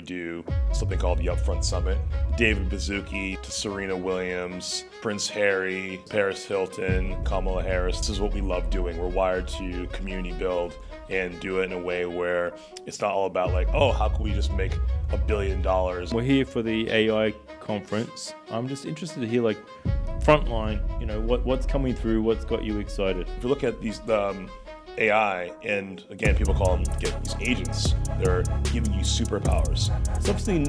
do something called the Upfront Summit. David Baszucki to Serena Williams, Prince Harry, Paris Hilton, Kamala Harris. This is what we love doing. We're wired to community build and do it in a way where it's not all about like, oh, how can we just make $1 billion? We're here for the AI conference. I'm just interested to hear like frontline, what's coming through, what's got you excited? If you look at these AI, and again, people call them these agents, they're giving you superpowers. So obviously,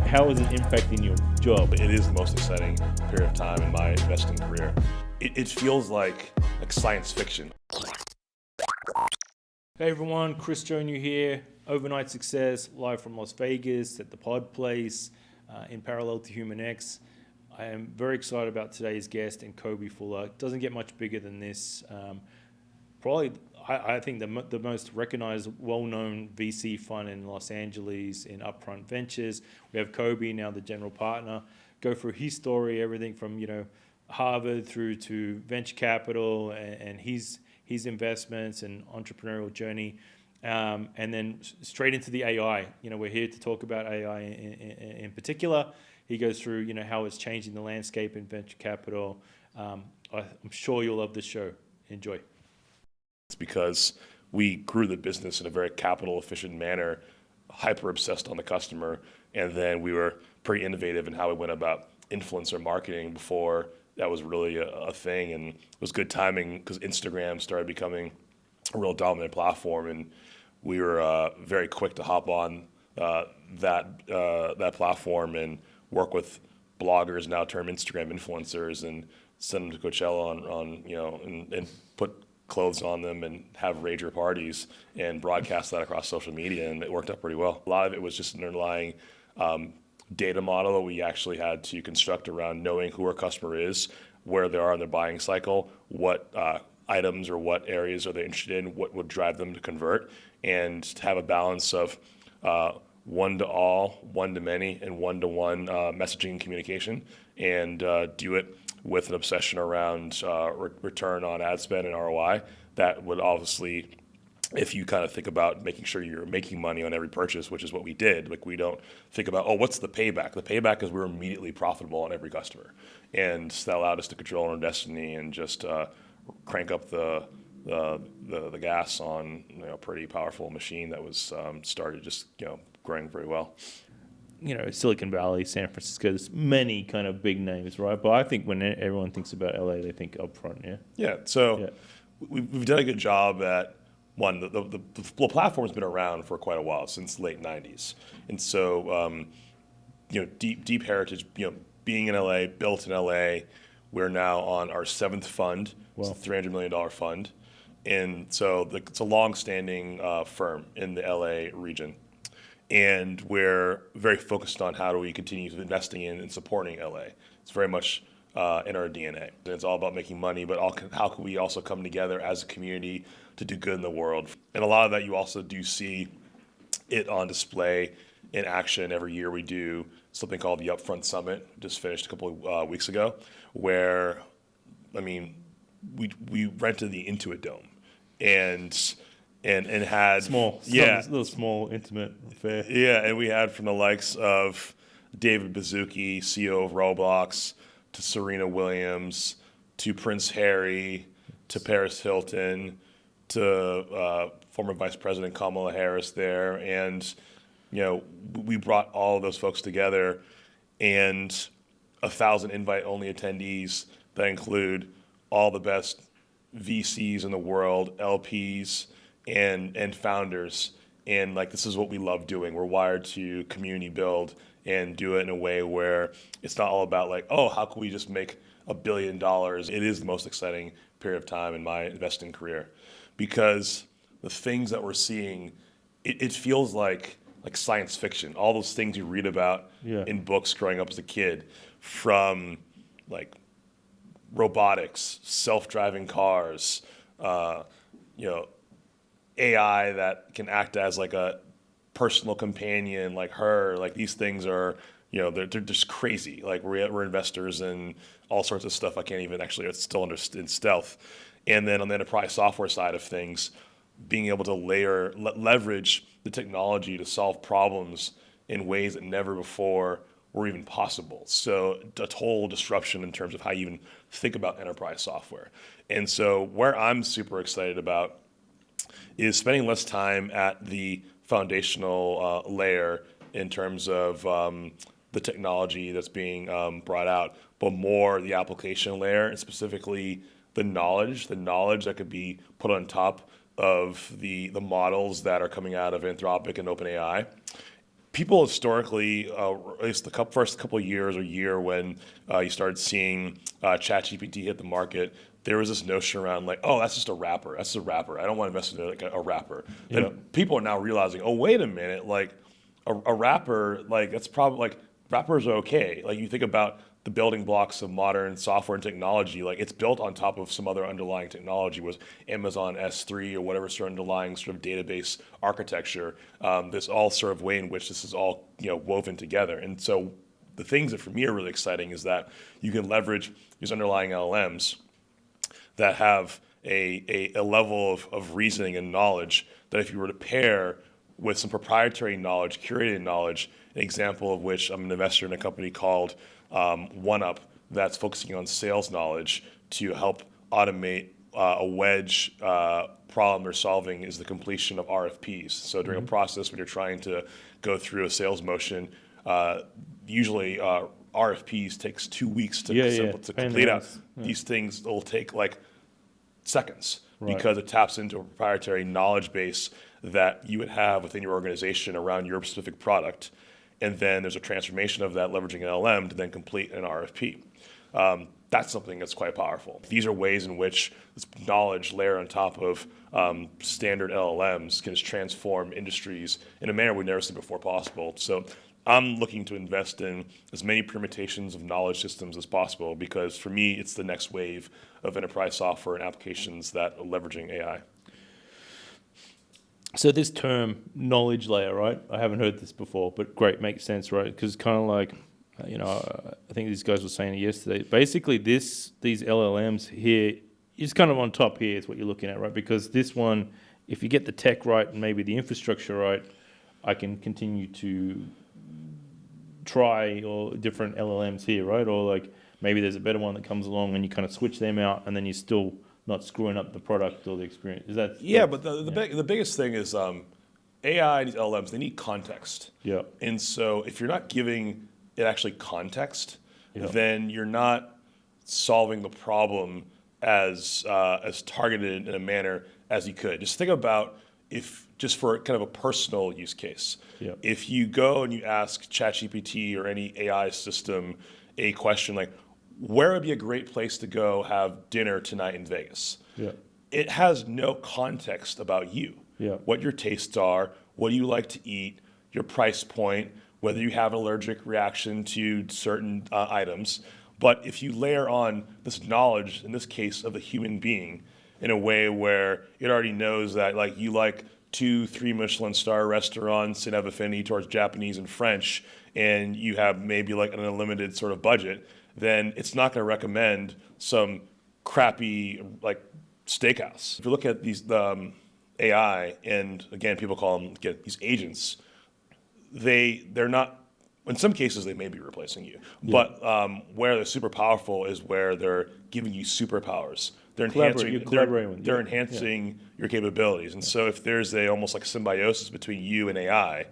how is it impacting your job? It is the most exciting period of time in my investing career. It feels like science fiction. Hey everyone, Chris Jonu here. Overnight Success, live from Las Vegas at the Pod Place in parallel to HumanX. I am very excited about today's guest and Kobie Fuller. It doesn't get much bigger than this. Probably, I think the most recognized, well-known VC fund in Los Angeles in Upfront Ventures. We have Kobie, now the general partner. Go through his story, everything from Harvard through to venture capital and his investments and entrepreneurial journey, and then straight into the AI. We're here to talk about AI in particular. He goes through how it's changing the landscape in venture capital. I'm sure you'll love this show. Enjoy. It's because we grew the business in a very capital efficient manner, hyper obsessed on the customer, and then we were pretty innovative in how we went about influencer marketing before that was really a thing. And it was good timing because Instagram started becoming a real dominant platform, and we were very quick to hop on that platform and work with bloggers, now termed Instagram influencers, and send them to Coachella and put clothes on them and have rager parties and broadcast that across social media, and it worked out pretty well. A lot of it was just an underlying data model that we actually had to construct around knowing who our customer is, where they are in their buying cycle, what items or what areas are they interested in, what would drive them to convert, and to have a balance of one to all, one to many, and one-to-one messaging and communication, and do it with an obsession around return on ad spend and ROI. That would obviously, if you kind of think about making sure you're making money on every purchase, which is what we did, like we don't think about, oh, what's the payback? The payback is we're immediately profitable on every customer. And that allowed us to control our own destiny and just crank up the gas on a pretty powerful machine that was started just growing very well. Silicon Valley, San Francisco, there's many kind of big names, right? But I think when everyone thinks about LA, they think Upfront, yeah? Yeah, so we've done a good job at, one, the platform's been around for quite a while, since the late 90s. And so, deep heritage, being in LA, built in LA, we're now on our 7th fund. Wow. It's a $300 million fund. And so it's a long-standing firm in the LA region. And we're very focused on how do we continue investing in and supporting LA. It's very much in our DNA. And it's all about making money, but how can we also come together as a community to do good in the world? And a lot of that you also do see it on display in action. Every year we do something called the Upfront Summit, just finished a couple of weeks ago, where, we rented the Intuit Dome and had little small, intimate affair. Yeah, and we had from the likes of David Baszucki, CEO of Roblox, to Serena Williams, to Prince Harry, to Paris Hilton, to former Vice President Kamala Harris there, and we brought all of those folks together, and 1,000 invite-only attendees that include all the best VCs in the world, LPs, and founders. And this is what we love doing. We're wired to community build and do it in a way where it's not all about like, oh, how can we just make $1 billion? It is the most exciting period of time in my investing career, because the things that we're seeing, it feels like science fiction. All those things you read about in books growing up as a kid, from robotics, self-driving cars, AI that can act as a personal companion like her. These things are, they're just crazy. We're investors in all sorts of stuff I can't even actually, it's still in stealth. And then on the enterprise software side of things, being able to leverage the technology to solve problems in ways that never before were even possible. So a total disruption in terms of how you even think about enterprise software. And so where I'm super excited about is spending less time at the foundational layer in terms of the technology that's being brought out, but more the application layer, and specifically the knowledge that could be put on top of the models that are coming out of Anthropic and OpenAI. People historically, at least the first couple of years or year when you started seeing ChatGPT hit the market, there was this notion around like, oh, that's just a wrapper. That's a wrapper. I don't want to invest in like a wrapper. Yeah. Then people are now realizing, oh, wait a minute, like a wrapper, like that's probably like wrappers are okay. Like you think about the building blocks of modern software and technology, like it's built on top of some other underlying technology, was Amazon S3 or whatever sort of underlying sort of database architecture. This all sort of way in which this is all woven together. And so the things that for me are really exciting is that you can leverage these underlying LLMs that have a level of reasoning and knowledge that if you were to pair with some proprietary knowledge, curated knowledge, an example of which I'm an investor in a company called OneUp that's focusing on sales knowledge to help automate a wedge problem they're solving is the completion of RFPs. So during a process when you're trying to go through a sales motion, usually RFPs takes 2 weeks to complete out. These things will take like seconds because it taps into a proprietary knowledge base that you would have within your organization around your specific product. And then there's a transformation of that leveraging an LLM to then complete an RFP. That's something that's quite powerful. These are ways in which this knowledge layer on top of standard LLMs can just transform industries in a manner we've never seen before possible. So I'm looking to invest in as many permutations of knowledge systems as possible because for me, it's the next wave of enterprise software and applications that are leveraging AI. So this term, knowledge layer, right? I haven't heard this before, but great, makes sense, right? Because kind of like, I think these guys were saying it yesterday. Basically, these LLMs here is kind of on top here is what you're looking at, right? Because this one, if you get the tech right and maybe the infrastructure right, I can continue to try or different LLMs here, right? Or like maybe there's a better one that comes along and you kind of switch them out and then you're still not screwing up the product or the experience. Is that? Yeah, but the biggest thing is AI and these LLMs, they need context. Yeah. And so if you're not giving it actually context, then you're not solving the problem as targeted in a manner as you could. Just think about just for kind of a personal use case. Yeah. If you go and you ask ChatGPT or any AI system a question like, where would be a great place to go have dinner tonight in Vegas? Yeah. It has no context about you. Yeah. What your tastes are, what do you like to eat, your price point, whether you have an allergic reaction to certain items. But if you layer on this knowledge, in this case of the human being, in a way where it already knows that like you like 2-3 Michelin star restaurants and have affinity towards Japanese and French, and you have maybe like an unlimited sort of budget, then it's not going to recommend some crappy like steakhouse. If you look at these AI, and again, people call them these agents, they're not. In some cases, they may be replacing you, but where they're super powerful is where they're giving you superpowers. They're enhancing your capabilities, and so if there's almost like symbiosis between you and AI,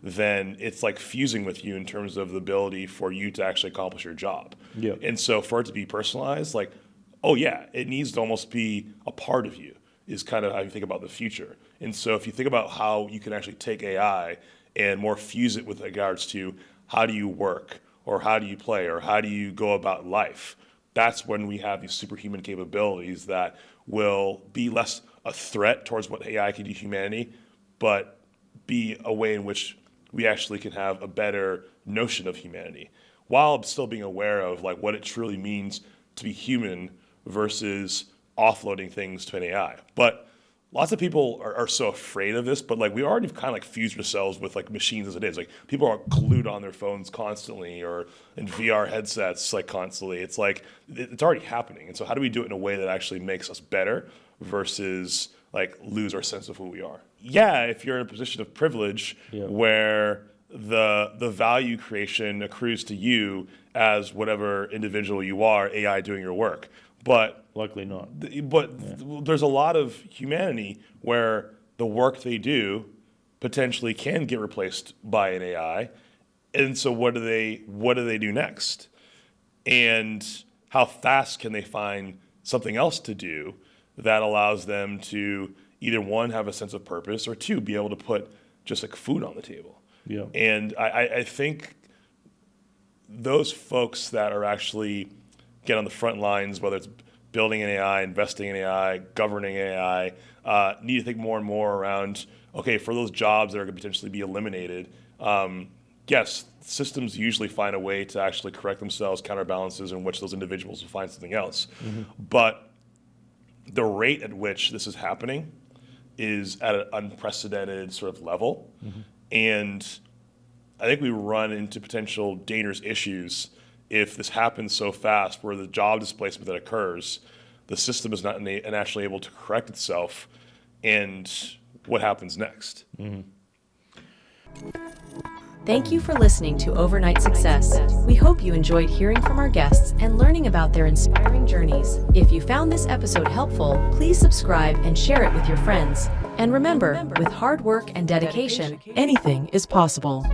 then it's like fusing with you in terms of the ability for you to actually accomplish your job. Yeah. And so for it to be personalized, like, oh yeah, it needs to almost be a part of you is kind of how you think about the future. And so if you think about how you can actually take AI and more fuse it with regards to how do you work or how do you play or how do you go about life, that's when we have these superhuman capabilities that will be less a threat towards what AI can do to humanity, but be a way in which we actually can have a better notion of humanity while still being aware of like what it truly means to be human versus offloading things to an AI. But lots of people are so afraid of this, but like we already kind of like fused ourselves with like machines as it is. Like people are glued on their phones constantly or in VR headsets like constantly. It's like it's already happening. And so how do we do it in a way that actually makes us better versus like lose our sense of who we are? Yeah, if you're in a position of privilege where the value creation accrues to you as whatever individual you are, AI doing your work. But Likely not. there's a lot of humanity where the work they do potentially can get replaced by an AI. And so what do they do next? And how fast can they find something else to do that allows them to either one, have a sense of purpose, or two, be able to put just like food on the table. Yeah. And I think those folks that are actually get on the front lines, whether it's building an AI, investing in AI, governing AI, need to think more and more around, okay, for those jobs that are going to potentially be eliminated, yes, systems usually find a way to actually correct themselves, counterbalances in which those individuals will find something else. But the rate at which this is happening is at an unprecedented sort of level. And I think we run into potential dangerous issues if this happens so fast, where the job displacement that occurs, the system is not naturally able to correct itself, and what happens next. Thank you for listening to Overnight Success. We hope you enjoyed hearing from our guests and learning about their inspiring journeys. If you found this episode helpful, please subscribe and share it with your friends. And remember, with hard work and dedication, anything is possible.